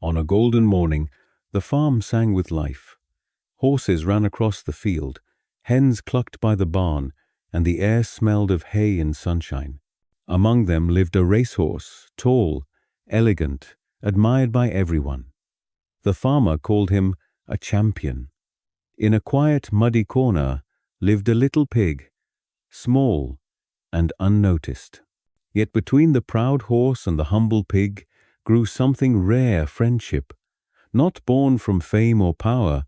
On a golden morning, the farm sang with life. Horses ran across the field, hens clucked by the barn, and the air smelled of hay and sunshine. Among them lived a racehorse, tall, elegant, admired by everyone. The farmer called him a champion. In a quiet, muddy corner lived a little pig, small and unnoticed. Yet between the proud horse and the humble pig grew something rare, friendship, not born from fame or power,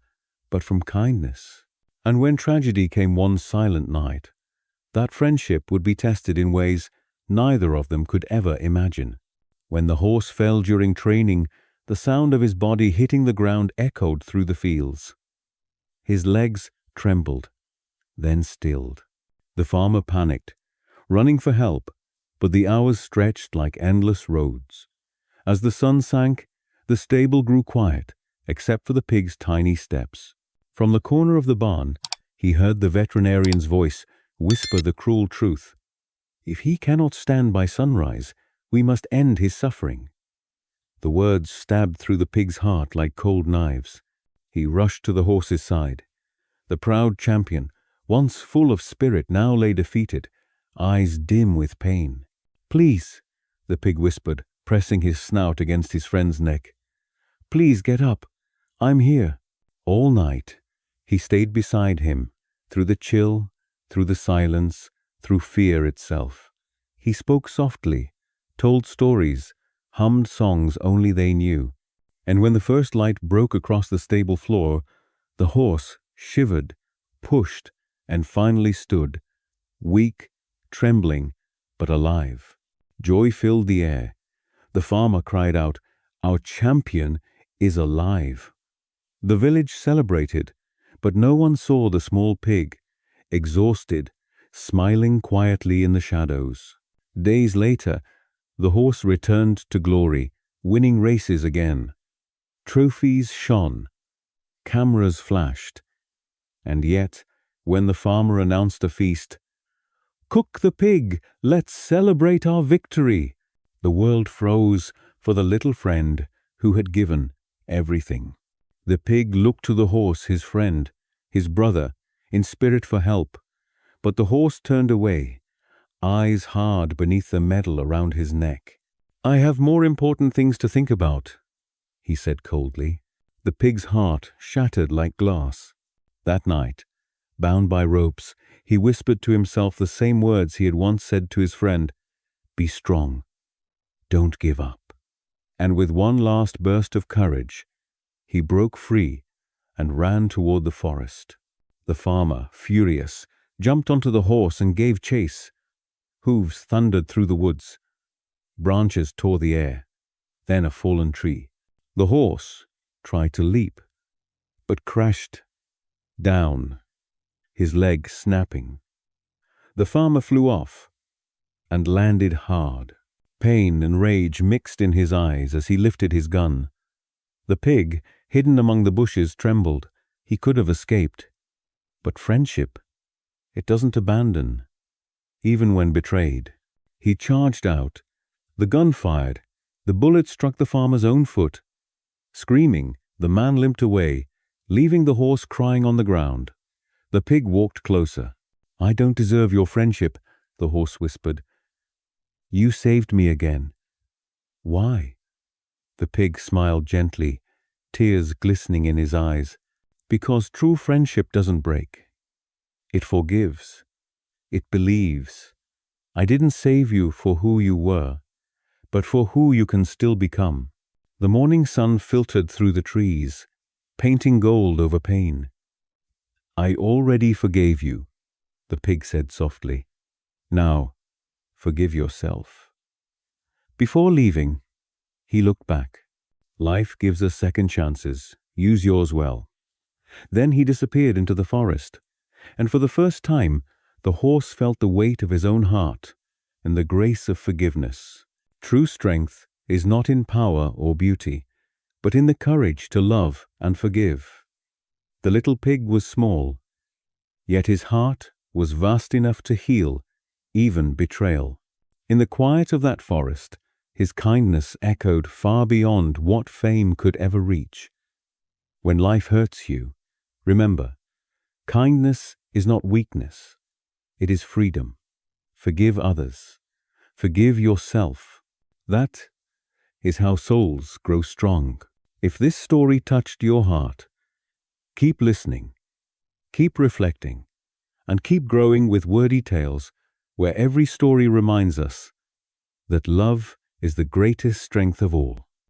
but from kindness. And when tragedy came one silent night, that friendship would be tested in ways neither of them could ever imagine. When the horse fell during training, the sound of his body hitting the ground echoed through the fields. His legs trembled, then stilled. The farmer panicked, running for help, but the hours stretched like endless roads. As the sun sank, the stable grew quiet, except for the pig's tiny steps. From the corner of the barn, he heard the veterinarian's voice whisper the cruel truth. If he cannot stand by sunrise, we must end his suffering. The words stabbed through the pig's heart like cold knives. He rushed to the horse's side. The proud champion, once full of spirit, now lay defeated, eyes dim with pain. "Please," the pig whispered, pressing his snout against his friend's neck. "Please get up. I'm here." All night, he stayed beside him, through the chill, through the silence, through fear itself. He spoke softly, told stories, hummed songs only they knew. And when the first light broke across the stable floor, the horse shivered, pushed, and finally stood, weak, trembling, but alive. Joy filled the air. The farmer cried out, "Our champion is alive." The village celebrated, but no one saw the small pig, exhausted, smiling quietly in the shadows. Days later, the horse returned to glory, winning races again. Trophies shone, cameras flashed, and yet, when the farmer announced a feast, "Cook the pig, let's celebrate our victory," the world froze for the little friend who had given everything. The pig looked to the horse, his friend, his brother, in spirit for help, but the horse turned away, eyes hard beneath the medal around his neck. "I have more important things to think about," he said coldly. The pig's heart shattered like glass. That night, bound by ropes, he whispered to himself the same words he had once said to his friend, "Be strong. Don't give up." And with one last burst of courage, he broke free and ran toward the forest. The farmer, furious, jumped onto the horse and gave chase. Hooves thundered through the woods. Branches tore the air. Then a fallen tree. The horse tried to leap, but crashed down, his leg snapping. The farmer flew off and landed hard. Pain and rage mixed in his eyes as he lifted his gun. The pig, hidden among the bushes, trembled. He could have escaped. But friendship, it doesn't abandon, even when betrayed. He charged out. The gun fired. The bullet struck the farmer's own foot. Screaming, the man limped away, leaving the horse crying on the ground. The pig walked closer. "I don't deserve your friendship," the horse whispered. "You saved me again." "Why?" The pig smiled gently, tears glistening in his eyes. "Because true friendship doesn't break. It forgives. It believes. I didn't save you for who you were, but for who you can still become." The morning sun filtered through the trees, painting gold over pain. "I already forgave you," the pig said softly. "Now, forgive yourself." Before leaving, he looked back. Life gives us second chances. Use yours well. Then he disappeared into the forest, and for the first time, the horse felt the weight of his own heart and the grace of forgiveness. True strength is not in power or beauty, but in the courage to love and forgive. The little pig was small, yet his heart was vast enough to heal even betrayal. In the quiet of that forest, His kindness echoed far beyond what fame could ever reach. When life hurts you, remember, kindness is not weakness, it is freedom. Forgive others. Forgive yourself. That is how souls grow strong. If this story touched your heart, keep listening, keep reflecting, and keep growing with wordy tales where every story reminds us that love is the greatest strength of all.